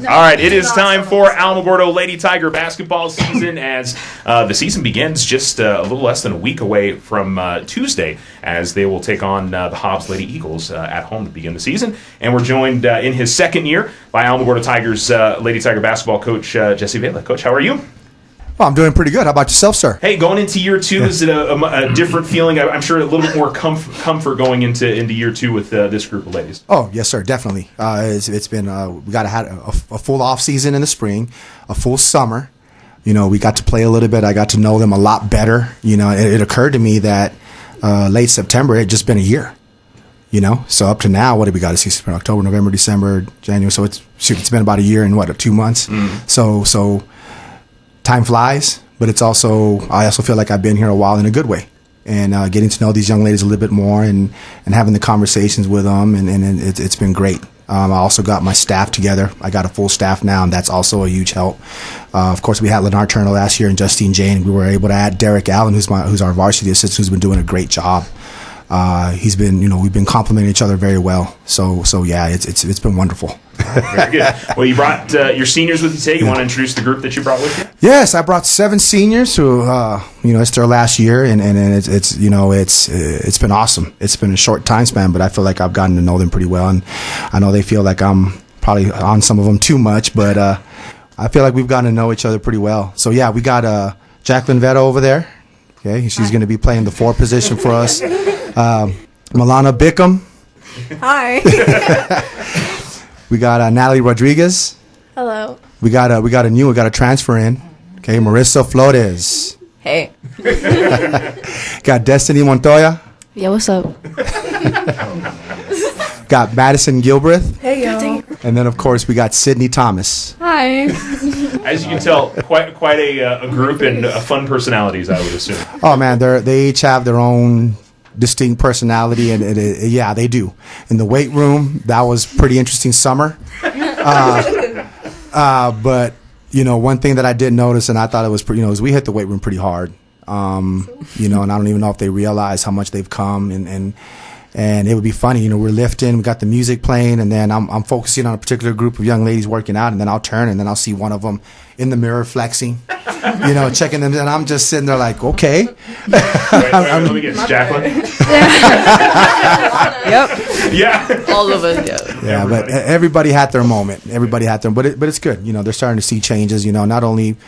All right, it is time for Alamogordo Lady Tiger basketball season as the season begins just a little less than a week away from Tuesday as they will take on the Hobbs Lady Eagles at home to begin the season. And we're joined in his second year by Alamogordo Tigers Lady Tiger basketball coach Jesse Vela. Coach, how are you? Well, I'm doing pretty good. How about yourself, sir? Hey, going into year two, is it a different feeling? I'm sure a little bit more comfort going into year two with this group of ladies. Oh, yes, sir, definitely. It's been we got to have a full off season in the spring, a full summer. You know, we got to play a little bit. I got to know them a lot better. You know, it occurred to me that late September it had just been a year. You know, so up to now, what did we got to see? October, November, December, January. So it's been about a year and 2 months. So time flies, but I also feel like I've been here a while in a good way, and getting to know these young ladies a little bit more and having the conversations with them, and it's been great. I also got my staff together. I got a full staff now, and that's also a huge help. Of course, we had Lennar Turner last year and Justine Jane. We were able to add Derek Allen, who's our varsity assistant, who's been doing a great job. We've been complimenting each other very well. So yeah, it's been wonderful. Very good. Well, you brought your seniors with you today. You want to introduce the group that you brought with you? Yes, I brought 7 seniors who, it's their last year, and it's been awesome. It's been a short time span, but I feel like I've gotten to know them pretty well, and I know they feel like I'm probably on some of them too much, but I feel like we've gotten to know each other pretty well. So yeah, we got Jacqueline Vera over there. Okay, she's going to be playing the 4 position for us. Mylanna Bickham. Hi. We got Natalie Rodriguez. Hello. We got a transfer in. Okay, Marissa Flores. Hey. Got Destiny Montoya. Yeah, what's up? Got Madison Gilbreath. Hey, yo. And then, of course, we got Sydney Thomas. Hi. As you can tell, quite a group and fun personalities, I would assume. Oh, man, they each have their own distinct personality, and yeah, they do. In the weight room, that was pretty interesting summer. But one thing that I did notice, and I thought it was pretty, is we hit the weight room pretty hard. And I don't even know if they realize how much they've come, and it would be funny, we're lifting, we got the music playing, and then I'm focusing on a particular group of young ladies working out, and then I'll turn, and then I'll see one of them in the mirror flexing, checking them, and I'm just sitting there like, okay. Let me guess, Jacqueline? Yep. Yeah. All of us, yeah. Yeah, but everybody had their moment. But it's good. They're starting to see changes, not only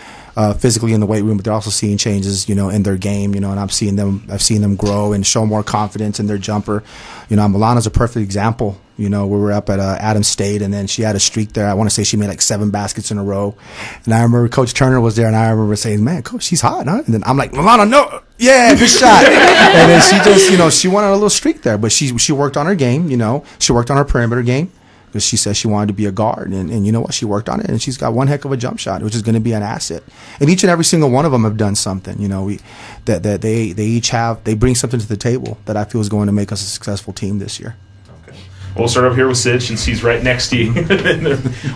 physically in the weight room, but they're also seeing changes, in their game, and I've seen them grow and show more confidence in their jumper. Mylanna's a perfect example. We were up at Adams State, and then she had a streak there. I want to say she made like 7 baskets in a row. And I remember Coach Turner was there, and I remember saying, man, Coach, she's hot, huh? And then I'm like, Mylanna, no. Yeah, good shot. And then she just, she went on a little streak there. But she worked on her game, She worked on her perimeter game. Because she said she wanted to be a guard, and you know what? She worked on it, and she's got one heck of a jump shot, which is going to be an asset. And each and every single one of them have done something. They bring something to the table that I feel is going to make us a successful team this year. Okay. We'll start over here with Sid, since he's right next to you.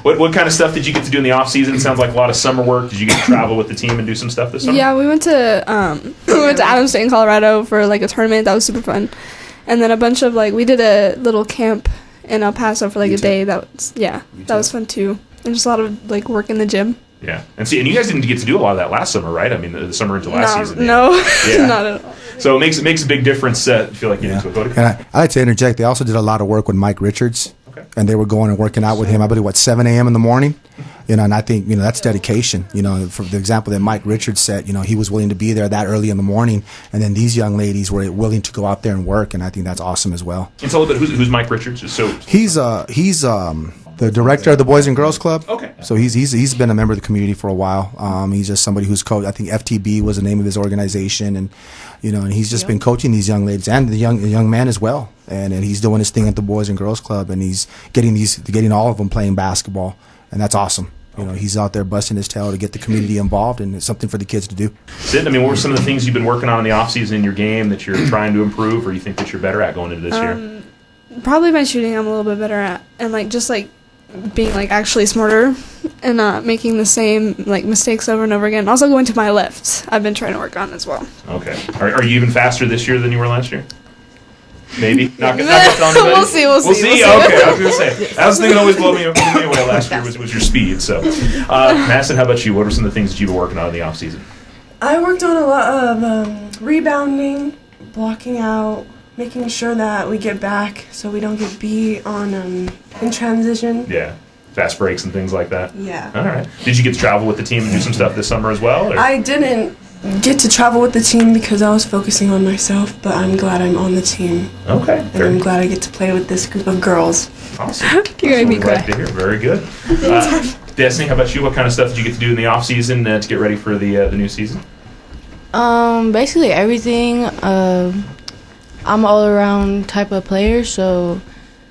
What kind of stuff did you get to do in the off season? It sounds like a lot of summer work. Did you get to travel with the team and do some stuff this summer? Yeah, we went to Adams State in Colorado for like a tournament. That was super fun. And then a bunch of we did a little camp in El Paso for a day. That was fun too. And just a lot of work in the gym. Yeah, and you guys didn't get to do a lot of that last summer, right? I mean, the summer into last season. No, not at all. So it makes a big difference. Feel like you into it, Cody. And I like to interject. They also did a lot of work with Mike Richards, and they were going and working out with him. I believe 7 a.m. in the morning. And I think that's dedication. For the example that Mike Richards set, he was willing to be there that early in the morning, and then these young ladies were willing to go out there and work, and I think that's awesome as well. And tell a little bit who's Mike Richards? He's the director of the Boys and Girls Club. Okay. So he's been a member of the community for a while. He's just somebody who's coached. I think FTB was the name of his organization, and and he's just been coaching these young ladies and the young man as well. And he's doing his thing at the Boys and Girls Club, and he's getting all of them playing basketball, and that's awesome. He's out there busting his tail to get the community involved, and it's something for the kids to do. Sid, what were some of the things you've been working on in the off season in your game that you're trying to improve, or you think that you're better at going into this year? Probably my shooting I'm a little bit better at, and being actually smarter and not making the same mistakes over and over again. Also going to my left, I've been trying to work on as well. Okay. Are you even faster this year than you were last year? Maybe. Not telling anybody? We'll see. We'll see. Okay, I was going to say. That was the thing that always blew me away last year was your speed. So, Madison, how about you? What are some of the things that you've been working on in the off season? I worked on a lot of rebounding, blocking out, making sure that we get back so we don't get beat on in transition. Yeah. Fast breaks and things like that? Yeah. All right. Did you get to travel with the team and do some stuff this summer as well? Or? I didn't get to travel with the team because I was focusing on myself, but I'm glad I'm on the team. Okay. And I'm glad I get to play with this group of girls. Awesome. You're going to be glad cry. to hear. Very good. Destiny, how about you? What kind of stuff did you get to do in the off season to get ready for the new season? Basically everything. I'm all around type of player, so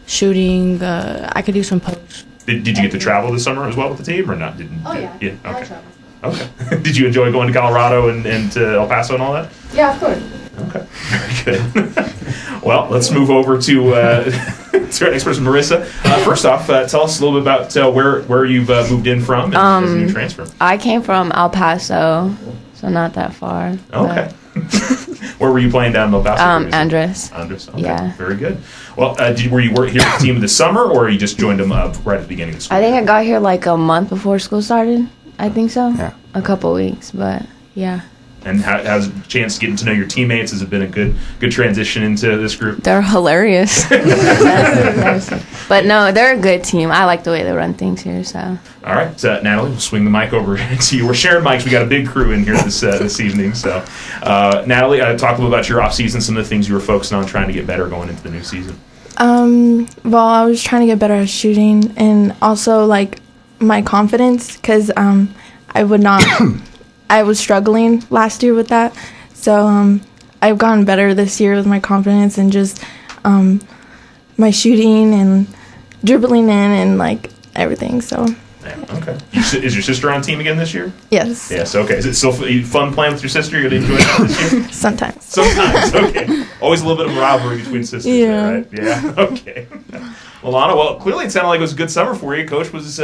shooting, I could do some posts. Did you get to travel this summer as well with the team or not? Yeah. Okay. Okay. Did you enjoy going to Colorado and to El Paso and all that? Yeah, of course. Okay. Very good. Well, let's move over to our next person, Marissa. First off, tell us a little bit about where you've moved in from and as a new transfer. I came from El Paso, so not that far. Okay. Where were you playing down in El Paso? Andres. Andres. Okay. Yeah. Very good. Well, were you here with the team this summer, or you just joined them right at the beginning of school? I think I got here like a month before school started. I think so. Yeah. A couple weeks, but yeah. And how's a chance getting to know your teammates? Has it been a good transition into this group? They're hilarious. But no, they're a good team. I like the way they run things here. So. All right, Natalie, we'll swing the mic over to you. We're sharing mics. We got a big crew in here this evening. So, Natalie, talk a little about your off season. Some of the things you were focusing on trying to get better going into the new season. Well, I was trying to get better at shooting and also like my confidence because I would not. I was struggling last year with that, so I've gotten better this year with my confidence and just my shooting and dribbling in and like everything. So. Yeah, okay. Is your sister on team again this year? Yes. Yes. Okay. Is it still fun playing with your sister? You're gonna enjoy that this year? Sometimes. Sometimes. Okay. Always a little bit of a rivalry between sisters. Yeah. There, right? Yeah. Okay. Mylanna, well, clearly it sounded like it was a good summer for you. Coach was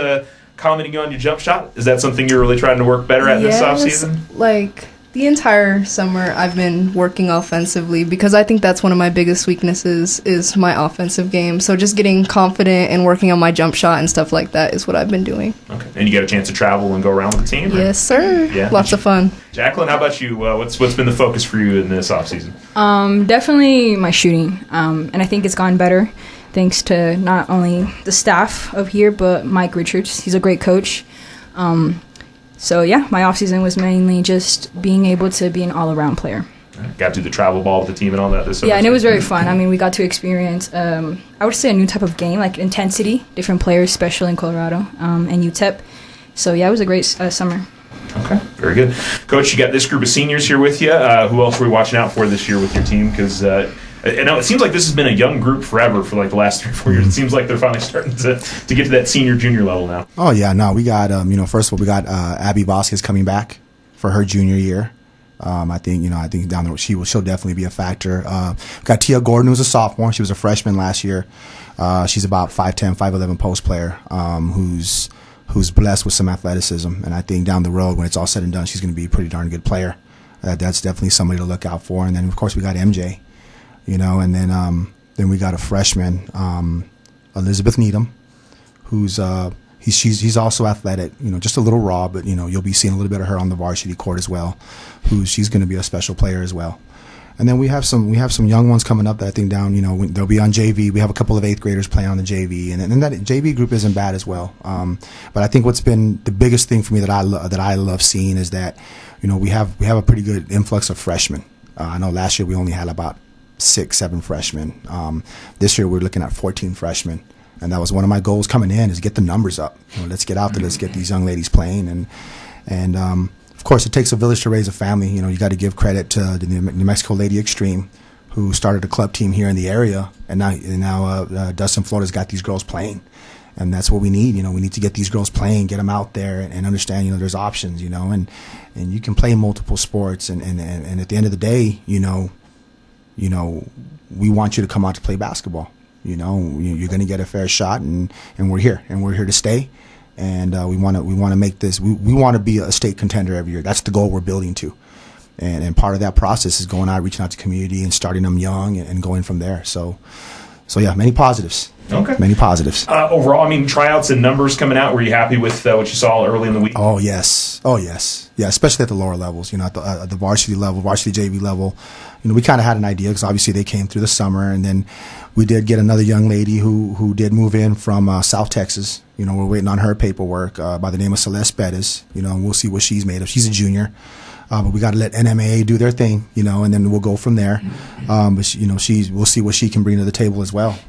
commenting on your jump shot. Is that something you're really trying to work better at this off season? Like the entire summer I've been working offensively because I think that's one of my biggest weaknesses is my offensive game. So just getting confident and working on my jump shot and stuff like that is what I've been doing. Okay. And you get a chance to travel and go around with the team? Yes, sir. Yeah. Lots of fun. Jacqueline, how about you? What's been the focus for you in this off season? Definitely my shooting. And I think it's gone better thanks to not only the staff of here, but Mike Richards. He's a great coach. So, yeah, my offseason was mainly just being able to be an all-around player. Got to do the travel ball with the team and all that this summer? Yeah, and it was very fun. I mean, we got to experience, I would say, a new type of game, like intensity, different players, especially in Colorado and UTEP. So, yeah, it was a great summer. Okay, very good. Coach, you got this group of seniors here with you. Who else were we watching out for this year with your team? Because I know it seems like this has been a young group forever for like the last 3 or 4 years. It seems like they're finally starting to get to that junior level now. Oh yeah, no, we got first of all we got Abby Vasquez coming back for her junior year. I think down there she'll definitely be a factor. We got Tia Gordon, who's a sophomore. She was a freshman last year. She's about 5'10", 5'11" post player. Who's blessed with some athleticism, and I think down the road when it's all said and done, she's going to be a pretty darn good player. That's definitely somebody to look out for. And then of course we got MJ. And then we got a freshman, Elizabeth Needham, who's he's also athletic, just a little raw, but you'll be seeing a little bit of her on the varsity court as well. She's going to be a special player as well. And then we have some young ones coming up that I think down, they'll be on JV. We have a couple of 8th graders playing on the JV, and that JV group isn't bad as well. But I think what's been the biggest thing for me that I love seeing is that, we have a pretty good influx of freshmen. I know last year we only had about 6-7 freshmen. This year we're looking at 14 freshmen, and that was one of my goals coming in is get the numbers up. Let's get out there, let's get these young ladies playing, and of course it takes a village to raise a family. You got to give credit to the New Mexico Lady Extreme, who started a club team here in the area, and now Dustin Florida's got these girls playing, and that's what we need. We need to get these girls playing, get them out there, and understand there's options. And you can play multiple sports, and at the end of the day, we want you to come out to play basketball. You're going to get a fair shot, and we're here to stay. And we want to make this. We want to be a state contender every year. That's the goal we're building to. And part of that process is going out, reaching out to community and starting them young and going from there. So yeah, many positives. Okay. Many positives. Overall, I mean, tryouts and numbers coming out, were you happy with what you saw early in the week? Oh, yes. Yeah, especially at the lower levels, at the varsity level, varsity JV level. We kind of had an idea because obviously they came through the summer, and then we did get another young lady who did move in from South Texas. We're waiting on her paperwork by the name of Celeste Bettis, and we'll see what she's made of. She's a junior. But we got to let NMAA do their thing, and then we'll go from there. But we'll see what she can bring to the table as well.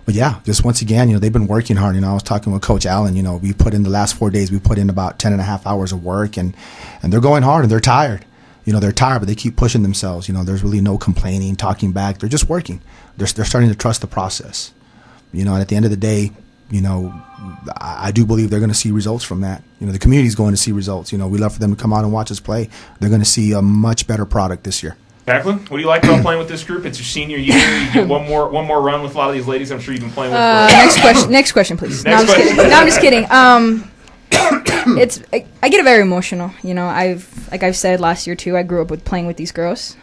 But yeah, just once again, they've been working hard. I was talking with Coach Allen. We put in the last 4 days, we put in about 10 and a half hours of work, and they're going hard and they're tired. They're tired, but they keep pushing themselves. There's really no complaining, talking back. They're just working. They're starting to trust the process. And at the end of the day, I do believe they're going to see results from that. The community's going to see results. We love for them to come out and watch us play. They're going to see a much better product this year. Jacqueline, what do you like about playing with this group? It's your senior year. You get one more run with a lot of these ladies. I'm sure you've been playing with. Next question, please. Next question. I'm just kidding. I get very emotional. I've said last year too. I grew up with playing with these girls,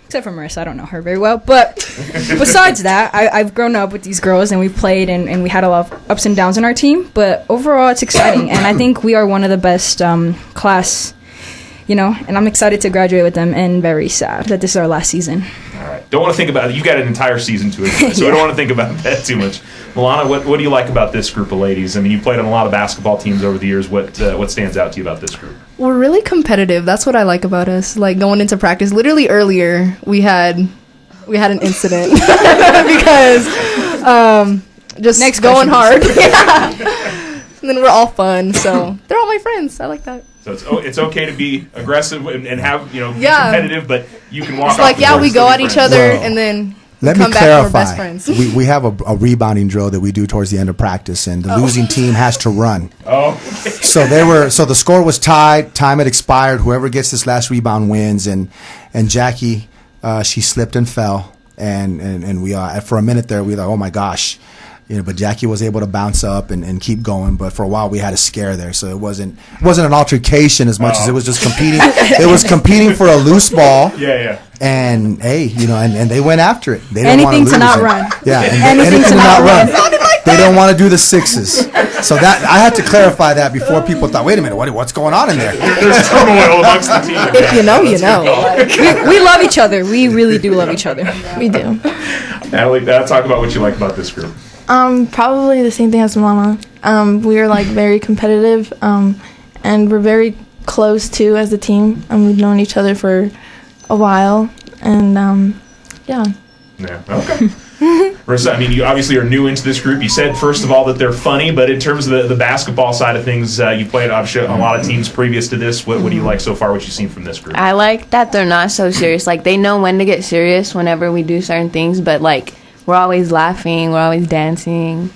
except for Marissa. I don't know her very well, but besides that, I've grown up with these girls, and we've played, and we had a lot of ups and downs in our team. But overall, it's exciting, and I think we are one of the best class. And I'm excited to graduate with them, and very sad that this is our last season. All right. Don't want to think about it. You've got an entire season to it, so I don't want to think about that too much. Mylanna, what do you like about this group of ladies? I mean, you've played on a lot of basketball teams over the years. What stands out to you about this group? We're really competitive. That's what I like about us. Like, going into practice, literally earlier, we had an incident because just Next going question, hard. Yeah. And then we're all fun, so they're all my friends. I like that. So it's okay to be aggressive and have be Yeah. competitive, but you can walk. It's off like, the yeah, court we and still go be at each friends. other Well, and then Let me come back and we're best clarify. friends. We have a rebounding drill that we do towards the end of practice, and the losing team has to run. Oh, So the score was tied. Time had expired. Whoever gets this last rebound wins. And Jackie, she slipped and fell, and we for a minute there we were like, oh my gosh. But Jackie was able to bounce up and keep going. But for a while, we had a scare there, so it wasn't an altercation as much as it was just competing. It was competing for a loose ball. yeah. And hey, and they went after it. They didn't Anything want to not lose. run. Yeah, Anything to not run. They don't want to do the sixes. So that I had to clarify that before people thought, wait a minute, what's going on in there? There's turmoil amongst the team. If you know, you know. We love each other. We really do love each other. We do. Natalie, talk about what you like about this group. Probably the same thing as Mylanna. We are very competitive, and we're very close too as a team. We've known each other for a while, and yeah. Yeah. Okay. Marissa, I mean, you obviously are new into this group. You said, first of all, that they're funny, but in terms of the basketball side of things, you played obviously a lot of teams previous to this. What do you like so far, what you've seen from this group? I like that they're not so serious. They know when to get serious whenever we do certain things, but, we're always laughing. We're always dancing.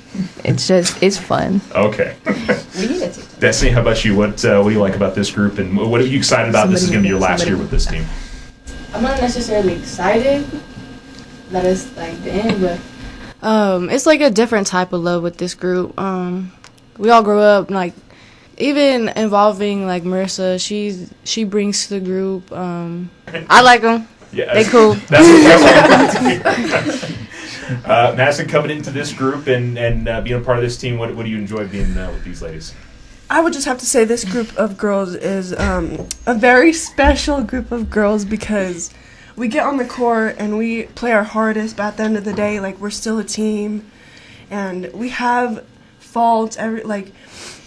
It's fun. Okay. Destiny, how about you? What do you like about this group, and what are you excited about? This is going to be your last year with this team. I'm not necessarily excited that it's the end, but it's a different type of love with this group. We all grew up even involving Marissa. She brings to the group. I like them. Yeah, they cool. That's Madison, coming into this group and being a part of this team, what do you enjoy being with these ladies? I would just have to say this group of girls is a very special group of girls because we get on the court and we play our hardest, but at the end of the day, we're still a team, and we have faults.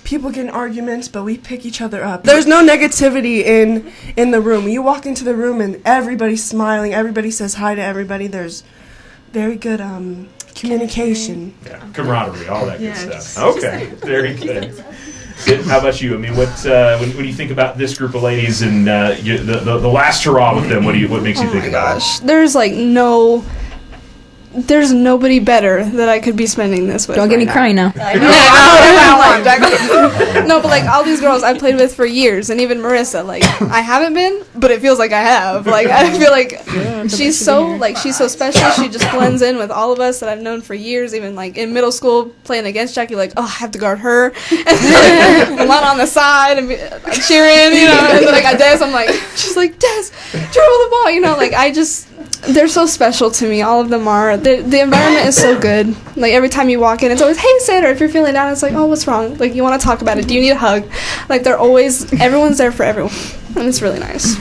People get in arguments, but we pick each other up. There's no negativity in the room. You walk into the room and everybody's smiling. Everybody says hi to everybody. There's very good communication. Yeah, camaraderie, all that good stuff. Okay, very good. Sid, how about you? I mean, when you think about this group of ladies and the last hurrah with them, what makes you think about it? There's there's nobody better that I could be spending this with. Don't get me right crying now. No, but like all these girls I played with for years, and even Marissa, like I haven't been, but it feels like I have. Like I feel like she's so special. She just blends in with all of us that I've known for years. Even like in middle school, playing against Jackie, like, oh, I have to guard her, and Mylanna on the side and cheering, you know. And then like I dance, I'm like, she's like, Des, dribble the ball, you know. Like they're so special to me. All of them are. The environment is so good. Like every time you walk in, it's always, hey, Sandra. If you're feeling down, it's like, oh, what's wrong? Like you want to talk about it? Do you need a hug? Like everyone's there for everyone, and it's really nice.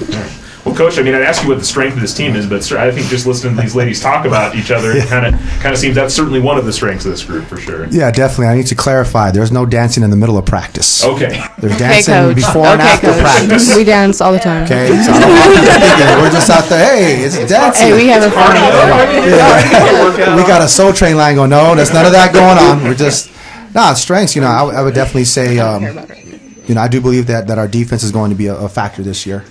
Well, Coach, I mean, I'd ask you what the strength of this team is, but I think just listening to these ladies talk about each other, it kind of seems that's certainly one of the strengths of this group for sure. Yeah, definitely. I need to clarify. There's no dancing in the middle of practice. Okay. There's dancing Coach. before and after Coach. practice. We dance all the time. Okay, so I don't want people thinking we're just out there. Hey, it's dancing. Hey, we have a fun. Yeah. We got a Soul Train line going. No, there's none of that going on. We're just strengths. You know, I would definitely say. You know, I do believe that our defense is going to be a factor this year.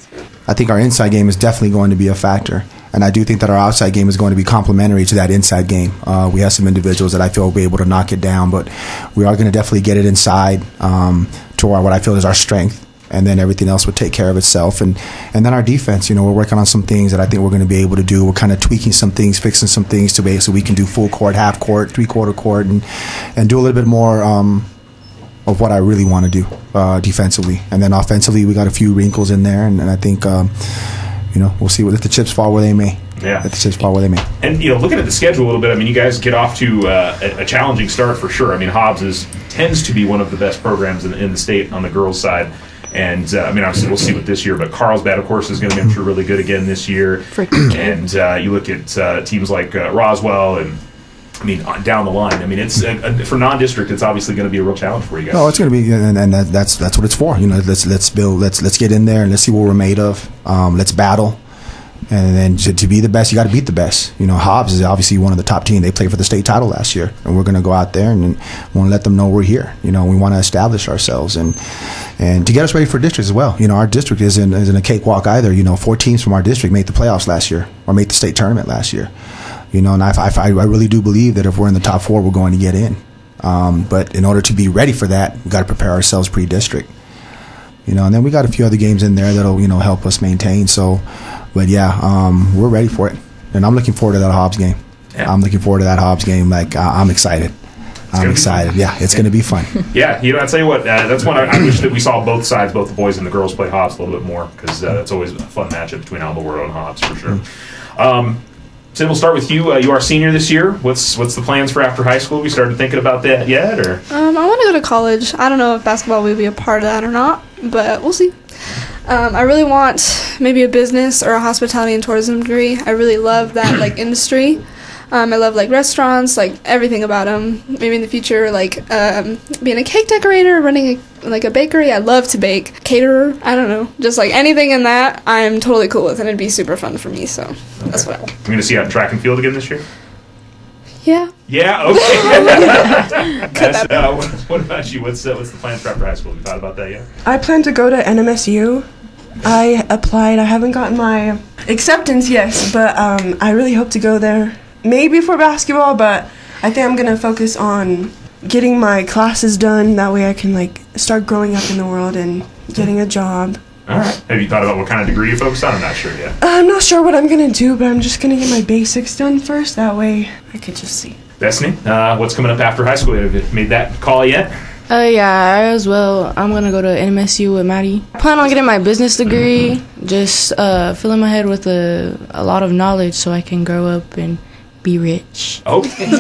I think our inside game is definitely going to be a factor. And I do think that our outside game is going to be complementary to that inside game. We have some individuals that I feel will be able to knock it down, but we are going to definitely get it inside to what I feel is our strength. And then everything else would take care of itself. And then our defense, you know, we're working on some things that I think we're going to be able to do. We're kind of tweaking some things, fixing some things so we can do full court, half court, three-quarter court, and do a little bit more of what I really want to do defensively. And then offensively, we got a few wrinkles in there, and I think, you know, we'll see. Let the chips fall where they may. Yeah. Let the chips fall where they may. And, you know, looking at the schedule a little bit, I mean, you guys get off to a challenging start for sure. I mean, Hobbs tends to be one of the best programs in the state on the girls' side. And, I mean, obviously, we'll see what this year, but Carlsbad, of course, is going to be, I'm sure, really good again this year. And you look at teams like Roswell and, I mean, down the line. I mean, it's for non-district. It's obviously going to be a real challenge for you guys. No, it's going to be, and that's what it's for. You know, let's build. Let's get in there and let's see what we're made of. Let's battle, and then to be the best, you got to beat the best. You know, Hobbs is obviously one of the top teams. They played for the state title last year, and we're going to go out there and want to let them know we're here. You know, we want to establish ourselves and to get us ready for district as well. You know, our district isn't a cakewalk either. You know, 4 teams from our district made the playoffs last year or made the state tournament last year. You know, and I really do believe that if we're in the top 4, we're going to get in. But in order to be ready for that, we've got to prepare ourselves pre-district. You know, and then we got a few other games in there that'll, you know, help us maintain. So, but yeah, we're ready for it. And I'm looking forward to that Hobbs game. Yeah. I'm looking forward to that Hobbs game. Like, I'm excited. I'm excited. Yeah, it's going to be fun. Yeah, you know, I tell you what, that's one I wish that we saw both sides, both the boys and the girls, play Hobbs a little bit more, because that's always a fun matchup between Alamogordo and Hobbs, for sure. Sid, we'll start with you. You are a senior this year. What's the plans for after high school? We started thinking about that yet, or? I want to go to college. I don't know if basketball will be a part of that or not, but we'll see. I really want maybe a business or a hospitality and tourism degree. I really love that industry. I love restaurants, everything about them. Maybe in the future, being a cake decorator, running a bakery. I love to bake. Caterer, I don't know. Just anything in that, I'm totally cool with, and it'd be super fun for me. So that's what I want. I'm going to see you out in track and field again this year? Yeah. Yeah, okay. What about you? What's the plans for after high school? Have you thought about that yet? I plan to go to NMSU. I applied. I haven't gotten my acceptance yet, but I really hope to go there. Maybe for basketball, but I think I'm going to focus on getting my classes done. That way I can start growing up in the world and getting a job. All right. Have you thought about what kind of degree you focus on? I'm not sure yet. I'm not sure what I'm going to do, but I'm just going to get my basics done first. That way I could just see. Destiny, what's coming up after high school? Have you made that call yet? Yeah, I as well. I'm going to go to NMSU with Maddie. I plan on getting my business degree, just filling my head with a lot of knowledge so I can grow up and be rich. Okay.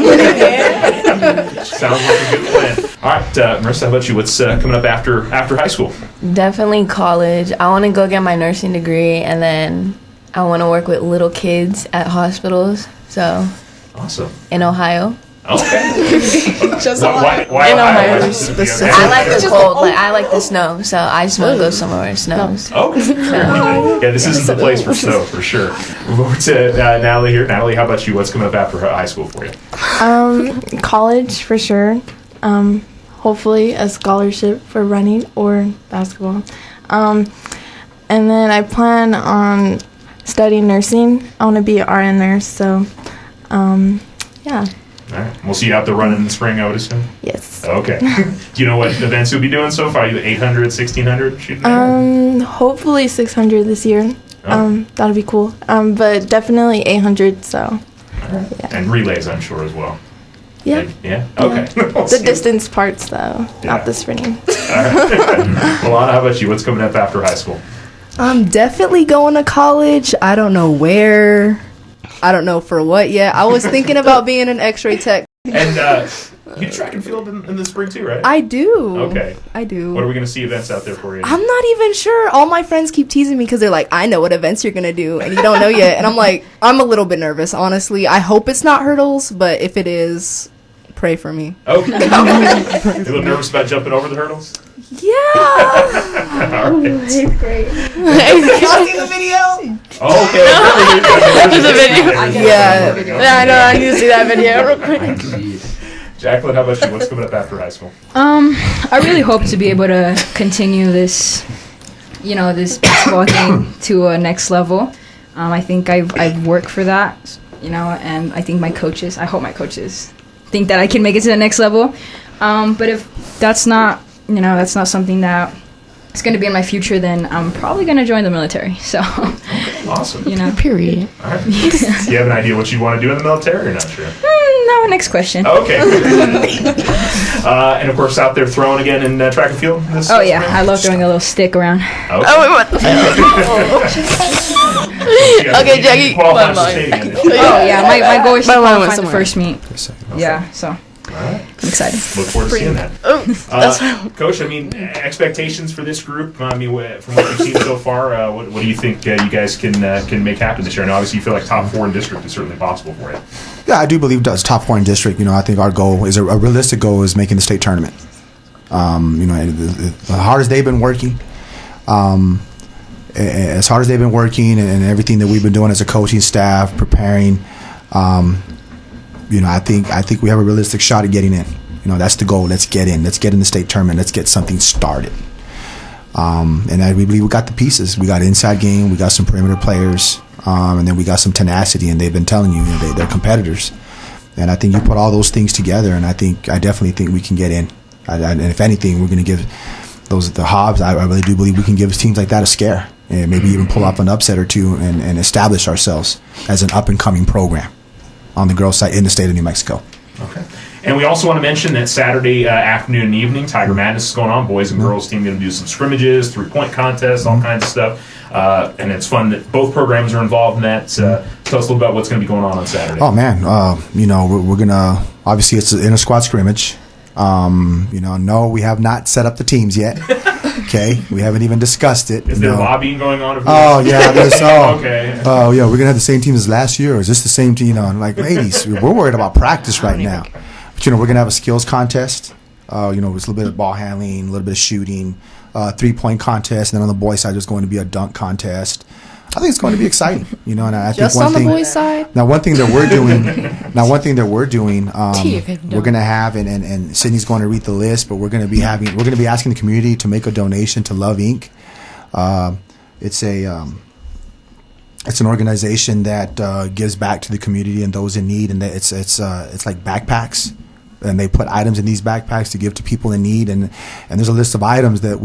Sounds like a good plan. All right, Marissa, how about you? What's coming up after high school? Definitely college. I want to go get my nursing degree, and then I want to work with little kids at hospitals. So, awesome. In Ohio. Okay. Just why in Ohio? Ohio specifically. I like the cold. I like the snow. So I just want to go somewhere where it snows. Okay. Yeah, this isn't the place for snow, for sure. We'll over to Natalie here. Natalie, how about you? What's coming up after high school for you? College for sure. Hopefully a scholarship for running or basketball. And then I plan on studying nursing. I want to be an RN nurse. So, Yeah. All right. We'll see you out there running in the spring, I would assume. Yes. Okay. Do you know what events you'll be doing so far? You 800, 1600 shooting? Hopefully 600 this year. Oh. That'll be cool. But definitely 800. So. Yeah. And relays, I'm sure, as well. Yeah. Yeah? Okay. We'll The see. distance parts, though, Yeah. not the sprinting. All right. Mylanna, how about you? What's coming up after high school? I'm definitely going to college. I don't know where. I don't know for what yet. I was thinking about being an X-ray tech. And you do track and field in the spring too, right? I do. Okay. I do. What are we going to see events out there for you? I'm not even sure. All my friends keep teasing me because they're like, I know what events you're going to do, and you don't know yet. And I'm like, I'm a little bit nervous, honestly. I hope it's not hurdles, but if it is, pray for me. Okay. You a little nervous about jumping over the hurdles? Yeah. All right. Eighth grade. Y'all see the video? Oh, okay. There's a video. Yeah. Yeah, I know. I need to see that video real quick. Jacqueline, how about you? What's coming up after high school? I really hope to be able to continue this, this basketball game to a next level. I think I've worked for that, and I think I hope my coaches think that I can make it to the next level. But if that's not, that's not something that is going to be in my future, then I'm probably going to join the military. So, Awesome. Period. All right. Do you have an idea what you want to do in the military or not sure? No, next question. Okay. And of course, out there throwing again in track and field. This Oh, yeah. spring? I love throwing a little stick around. Okay. Oh, what the Okay, Jackie, Qualify come for on. state again. Oh, yeah. My goal is to My mom qualify went the somewhere. first meet. Yeah, so All right. I'm excited. Look forward to seeing that. Coach, expectations for this group. From what you've seen so far, what do you think you guys can make happen this year? And obviously, you feel like top 4 in district is certainly possible for you. Yeah, I do believe that's top 4 in district. I think our goal is a realistic goal is making the state tournament. The hard as they've been working, as hard as they've been working, and everything that we've been doing as a coaching staff, preparing. I think we have a realistic shot at getting in. That's the goal. Let's get in. Let's get in the state tournament. Let's get something started. And we believe we got the pieces. We got inside game. We got some perimeter players, and then we got some tenacity. And they've been telling you, they're competitors. And I think you put all those things together, and I definitely think we can get in. And if anything, we're going to give the Hobbs. I really do believe we can give teams like that a scare, and maybe even pull off an upset or two, and establish ourselves as an up and coming program on the girls' side in the state of New Mexico. Okay. And we also want to mention that Saturday afternoon and evening, Tiger Madness is going on. Boys and girls team going to do some scrimmages, 3-point contests, all kinds of stuff. And it's fun that both programs are involved in that. Tell us a little about what's going to be going on Saturday. Oh, man. We're going to, obviously, it's an inter-squad scrimmage. No, we have not set up the teams yet. Okay, we haven't even discussed it. Is there lobbying going on? Oh, yeah, there's okay. Oh, yeah, we're gonna have the same team as last year, or is this the same team? I'm like, ladies, we're worried about practice right now. But we're gonna have a skills contest. It's a little bit of ball handling, a little bit of shooting, 3-point contest, and then on the boys' side, there's going to be a dunk contest. I think it's going to be exciting, and I Just think on the boys' side. Now, one thing that we're doing, we're going to have, and Sydney's going to read the list, but we're going to be asking the community to make a donation to Love Inc. It's an organization that gives back to the community and those in need, and it's like backpacks. And they put items in these backpacks to give to people in need, and there's a list of items that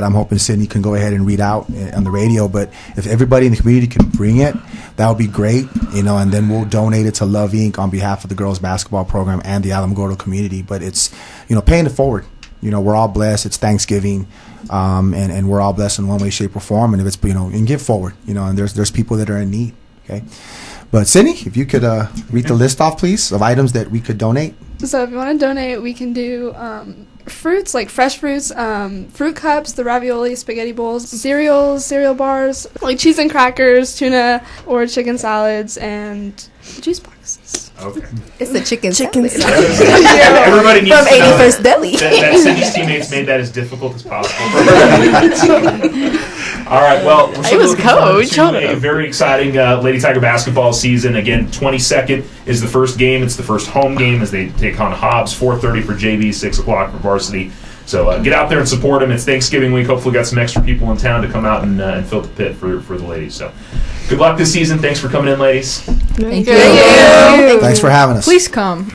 I'm hoping Sydney can go ahead and read out on the radio. But if everybody in the community can bring it, that would be great, and then we'll donate it to Love Inc. on behalf of the girls basketball program and the Alamogordo community. But it's paying it forward. We're all blessed. It's Thanksgiving, and we're all blessed in one way, shape, or form. And if it's and give forward, and there's people that are in need. Okay, but Sydney, if you could read the list off, please, of items that we could donate. So if you want to donate, we can do fruits, like fresh fruits, fruit cups, the ravioli, spaghetti bowls, cereal bars, like cheese and crackers, tuna or chicken salads, and juice boxes. Okay. It's the chicken salad. Everybody needs From to know 81st Deli. that Sydney's teammates made that as difficult as possible. All right, well, we're I was coach. to a very exciting Lady Tiger basketball season. Again, 22nd is the first game. It's the first home game as they take on Hobbs. 4:30 for JV, 6 o'clock for varsity. So get out there and support them. It's Thanksgiving week. Hopefully, got some extra people in town to come out and fill the pit for the ladies. So good luck this season. Thanks for coming in, ladies. Thank you. Thanks for having us. Please come.